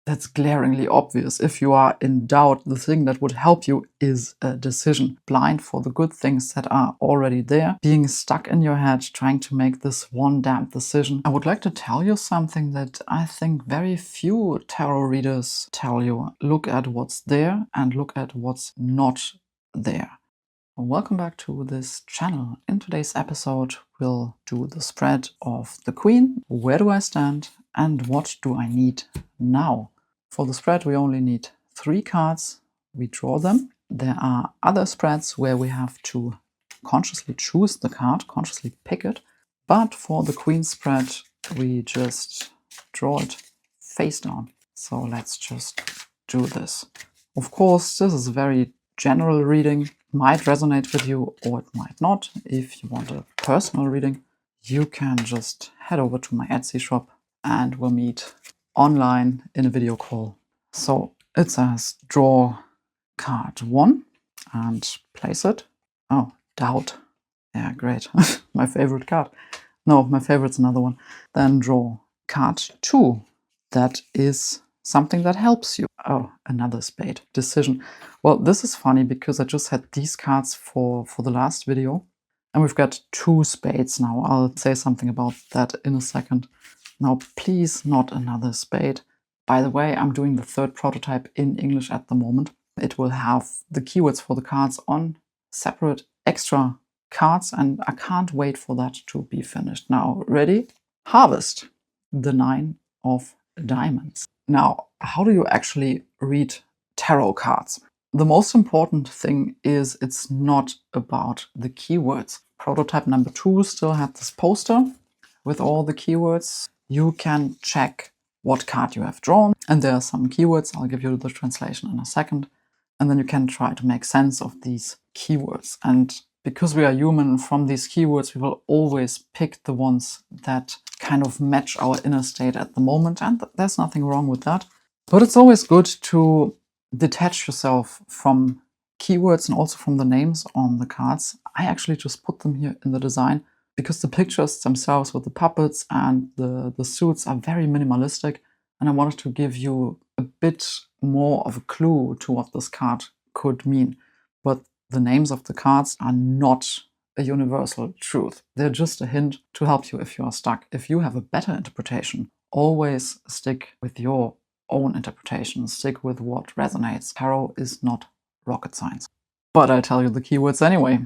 That's glaringly obvious. If you are in doubt, the thing that would help you is a decision. Blind for the good things that are already there, being stuck in your head, trying to make this one damn decision. I would like to tell you something that I think very few tarot readers tell you. Look at what's there and look at what's not there. Welcome back to this channel. In today's episode, we'll do the spread of the Queen. Where do I stand and what do I need now? For the spread, we only need 3 cards. We draw them. There are other spreads where we have to consciously choose the card, consciously pick it. But for the Queen spread, we just draw it face down. So let's just do this. Of course, this is a very general reading. Might resonate with you or it might not. If you want a personal reading, you can just head over to my Etsy shop and we'll meet online in a video call. So it says draw card 1 and place it. Oh, doubt. Yeah, great. My favorite card. No, my favorite's another one. Then draw card 2. That is something that helps you. Oh, another spade. Decision. Well, this is funny because I just had these cards for the last video. And we've got 2 spades now. I'll say something about that in a second. Now, please, not another spade. By the way, I'm doing the 3rd prototype in English at the moment. It will have the keywords for the cards on separate extra cards, and I can't wait for that to be finished. Now, ready? Harvest. The 9 of diamonds. Now, how do you actually read tarot cards? The most important thing is it's not about the keywords. Prototype number 2 still had this poster with all the keywords. You can check what card you have drawn, and there are some keywords. I'll give you the translation in a second. And then you can try to make sense of these keywords. And because we are human, from these keywords, we will always pick the ones that kind of match our inner state at the moment. And there's nothing wrong with that. But it's always good to detach yourself from keywords and also from the names on the cards. I actually just put them here in the design because the pictures themselves with the puppets and the suits are very minimalistic. And I wanted to give you a bit more of a clue to what this card could mean. But the names of the cards are not a universal truth. They're just a hint to help you if you are stuck. If you have a better interpretation, always stick with your own interpretation. Stick with what resonates. Tarot is not rocket science. But I tell you the keywords anyway.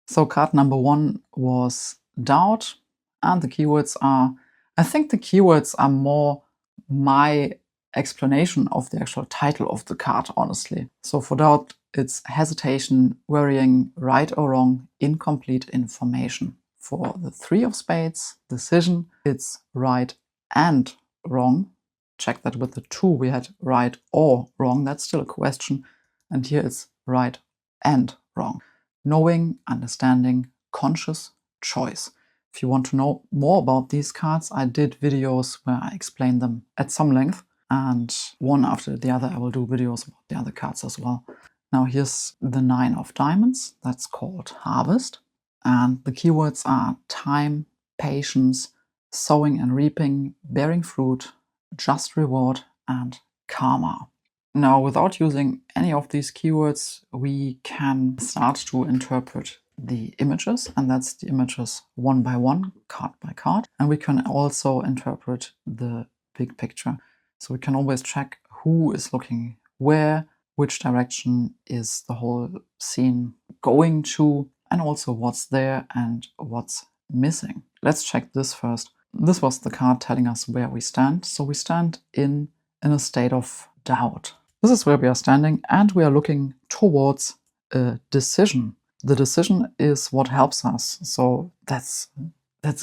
So card number 1 was doubt. And the keywords are, I think the keywords are more my explanation of the actual title of the card, honestly. So for doubt, it's hesitation, worrying, right or wrong, incomplete information. For the 3 of spades, decision, it's right and wrong. Check that with the 2 we had right or wrong. That's still a question. And here it's right and wrong. Knowing, understanding, conscious choice. If you want to know more about these cards, I did videos where I explain them at some length. And one after the other, I will do videos about the other cards as well. Now here's the 9 of diamonds. That's called harvest. And the keywords are time, patience, sowing and reaping, bearing fruit, just reward, and karma. Now, without using any of these keywords, we can start to interpret the images, and that's the images one by one, card by card. And we can also interpret the big picture. So we can always check who is looking where, which direction is the whole scene going to, and also what's there and what's missing. Let's check this first. This was the card telling us where we stand. So we stand in a state of doubt. This is where we are standing, and we are looking towards a decision. The decision is what helps us. So that's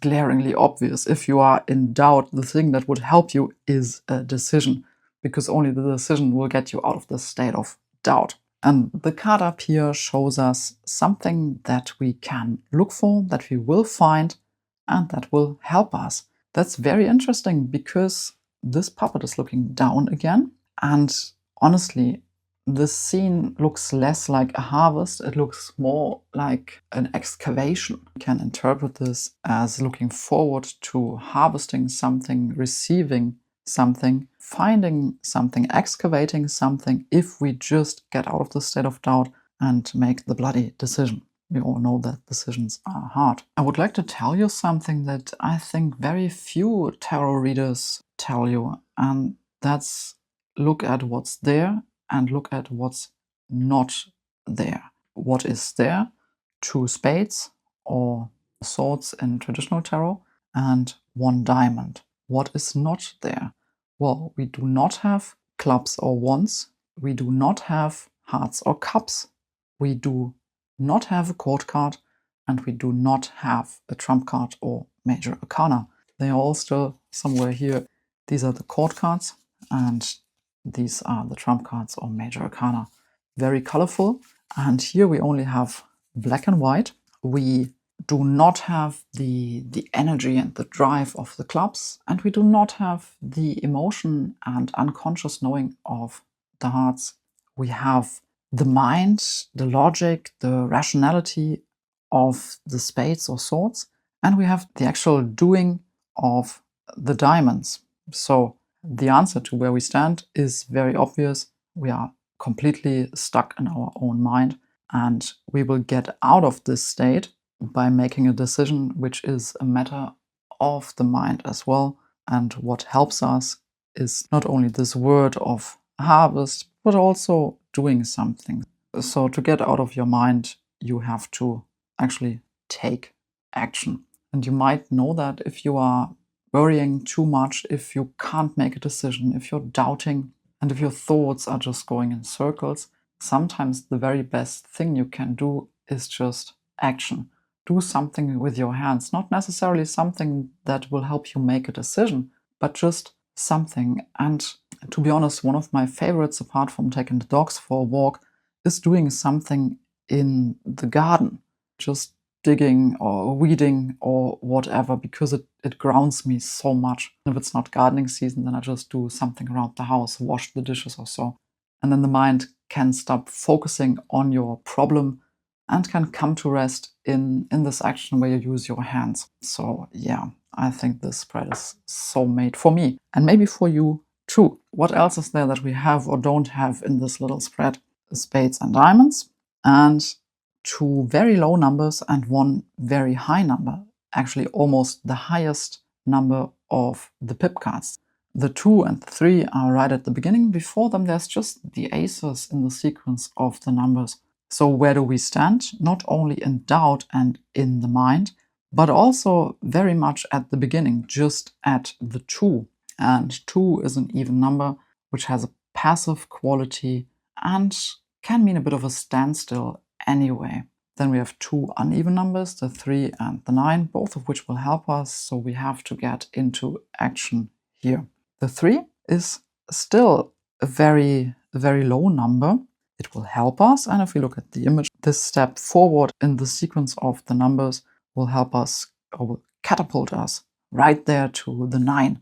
glaringly obvious. If you are in doubt, the thing that would help you is a decision, because only the decision will get you out of the state of doubt. And the card up here shows us something that we can look for, that we will find, and that will help us. That's very interesting because this puppet is looking down again. And honestly, this scene looks less like a harvest. It looks more like an excavation. You can interpret this as looking forward to harvesting something, receiving something, finding something, excavating something, if we just get out of the state of doubt and make the bloody decision. We all know that decisions are hard. I would like to tell you something that I think very few tarot readers tell you, and that's look at what's there and look at what's not there. What is there? 2 spades or swords in traditional tarot and 1 diamond. What is not there? Well, we do not have clubs or wands. We do not have hearts or cups. We do not have a court card, and we do not have a trump card or major arcana. They are all still somewhere here. These are the court cards, and these are the trump cards or major arcana. Very colorful. And here we only have black and white. We do not have the energy and the drive of the clubs, and we do not have the emotion and unconscious knowing of the hearts. We have the mind, the logic, the rationality of the spades or swords, and we have the actual doing of the diamonds. So the answer to where we stand is very obvious. We are completely stuck in our own mind, and we will get out of this state by making a decision which is a matter of the mind as well. And what helps us is not only this word of harvest, but also doing something. So to get out of your mind, you have to actually take action. And you might know that if you are worrying too much, if you can't make a decision, if you're doubting, and if your thoughts are just going in circles, sometimes the very best thing you can do is just action. Do something with your hands, not necessarily something that will help you make a decision, but just something. And to be honest, one of my favorites, apart from taking the dogs for a walk, is doing something in the garden. Just digging or weeding or whatever, because it grounds me so much. If it's not gardening season, then I just do something around the house, wash the dishes or so. And then the mind can stop focusing on your problem and can come to rest in this action where you use your hands. So yeah, I think this spread is so made for me, and maybe for you too. What else is there that we have or don't have in this little spread? Spades and diamonds, and 2 very low numbers and 1 very high number, actually almost the highest number of the pip cards. The 2 and the 3 are right at the beginning. Before them there's just the aces in the sequence of the numbers. So where do we stand? Not only in doubt and in the mind, but also very much at the beginning, just at the 2. And 2 is an even number, which has a passive quality and can mean a bit of a standstill anyway. Then we have 2 uneven numbers, the 3 and the 9, both of which will help us, so we have to get into action here. The 3 is still a very low number. It will help us, and if we look at the image, this step forward in the sequence of the numbers will help us, or will catapult us right there to the 9,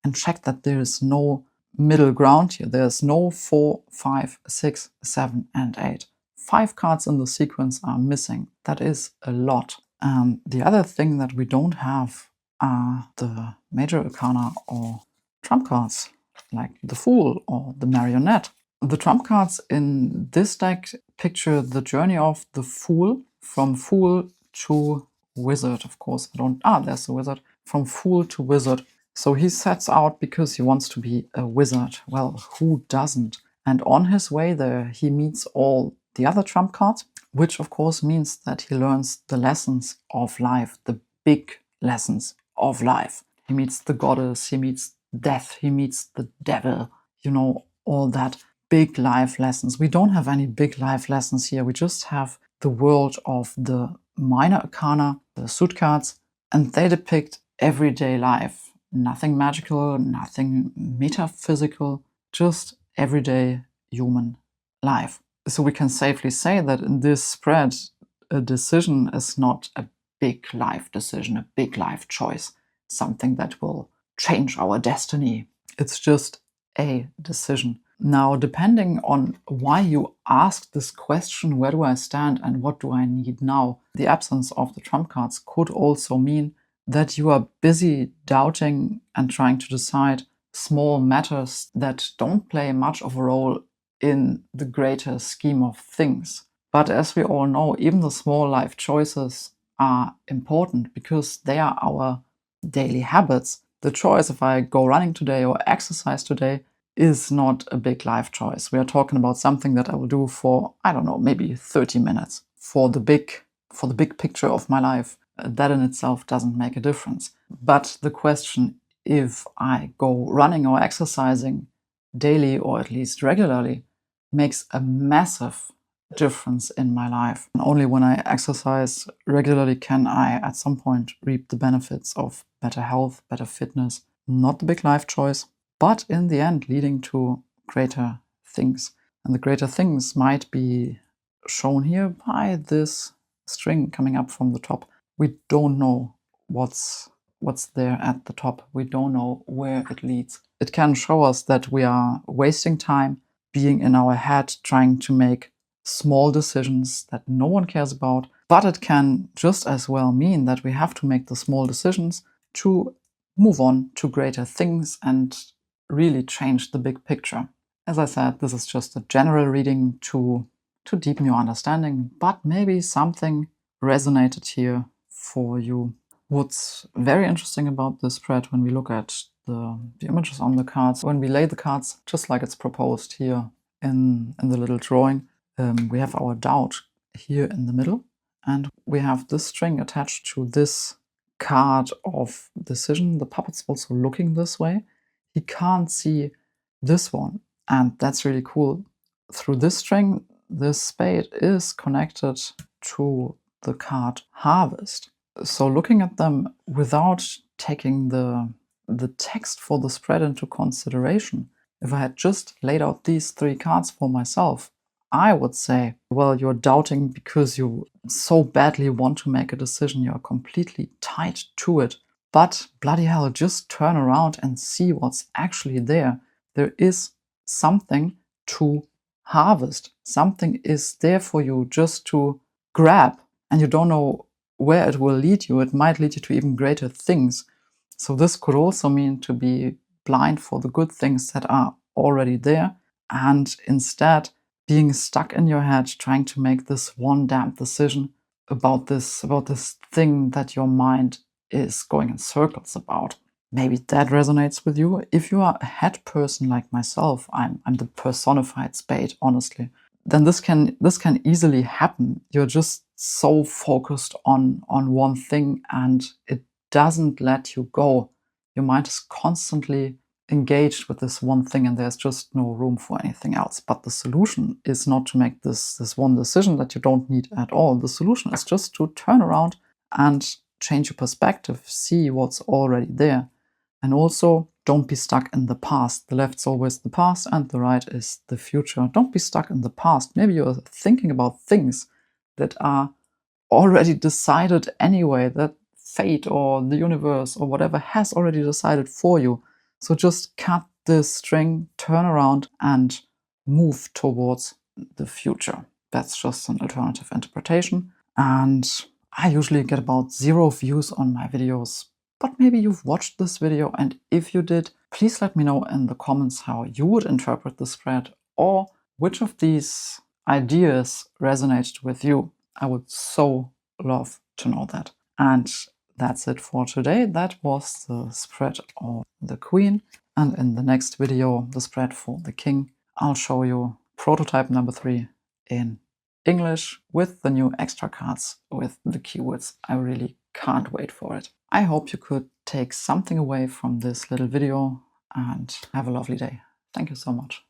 and check that there is no middle ground here. There's no 4, 5, 6, 7 and 8. 5 cards in the sequence are missing. That is a lot. The other thing that we don't have are the major arcana or trump cards, like the Fool or the Marionette. The trump cards in this deck picture the journey of the Fool, from Fool to Wizard, of course. There's the Wizard. From Fool to Wizard. So he sets out because he wants to be a wizard. Well, who doesn't? And on his way there, he meets all the other trump cards, which of course means that he learns the lessons of life, the big lessons of life. He meets the goddess, he meets death, he meets the devil, all that big life lessons. We don't have any big life lessons here. We just have the world of the minor arcana, the suit cards, and they depict everyday life. Nothing magical, nothing metaphysical, just everyday human life. So we can safely say that in this spread, a decision is not a big life decision, a big life choice, something that will change our destiny. It's just a decision. Now, depending on why you asked this question, where do I stand and what do I need now, the absence of the trump cards could also mean that you are busy doubting and trying to decide small matters that don't play much of a role in the greater scheme of things. But as we all know, even the small life choices are important because they are our daily habits. The choice if I go running today or exercise today is not a big life choice. We are talking about something that I will do for, I don't know, maybe 30 minutes. For the big picture of my life, that in itself doesn't make a difference. But the question, if I go running or exercising daily or at least regularly, makes a massive difference in my life. And only when I exercise regularly can I at some point reap the benefits of better health, better fitness. Not the big life choice, but in the end leading to greater things. And the greater things might be shown here by this string coming up from the top. We don't know what's there at the top. We don't know where it leads. It can show us that we are wasting time being in our head trying to make small decisions that no one cares about, but it can just as well mean that we have to make the small decisions to move on to greater things and really change the big picture. As I said, this is just a general reading to deepen your understanding, but maybe something resonated here for you. What's very interesting about this spread when we look at the images on the cards, when we lay the cards just like it's proposed here in the little drawing, we have our doubt here in the middle, and we have this string attached to this card of decision. The puppet's also looking this way. He can't see this one, and that's really cool. Through this string, this spade is connected to the card harvest. So looking at them without taking the text for the spread into consideration, if I had just laid out these three cards for myself, I would say, well, you're doubting because you so badly want to make a decision, you're completely tied to it. But bloody hell, just turn around and see what's actually there. There is something to harvest. Something is there for you just to grab, and you don't know where it will lead you. It might lead you to even greater things. So this could also mean to be blind for the good things that are already there, and instead being stuck in your head trying to make this one damn decision about this thing that your mind is going in circles about. Maybe that resonates with you. If you are a head person like myself, I'm the personified spade, honestly, then this can easily happen. You're just so focused on one thing and it doesn't let you go. Your mind is constantly engaged with this one thing and there's just no room for anything else. But the solution is not to make this one decision that you don't need at all. The solution is just to turn around and change your perspective, see what's already there. And also, don't be stuck in the past. The left's always the past and the right is the future. Don't be stuck in the past. Maybe you're thinking about things that are already decided anyway, that fate or the universe or whatever has already decided for you. So just cut this string, turn around and move towards the future. That's just an alternative interpretation. And I usually get about 0 views on my videos, but maybe you've watched this video, and if you did, please let me know in the comments how you would interpret the spread or which of these ideas resonated with you. I would so love to know that. And that's it for today. That was the spread of the Queen. And in the next video, the spread for the King, I'll show you prototype number 3 in English with the new extra cards with the keywords. I really can't wait for it. I hope you could take something away from this little video and have a lovely day. Thank you so much.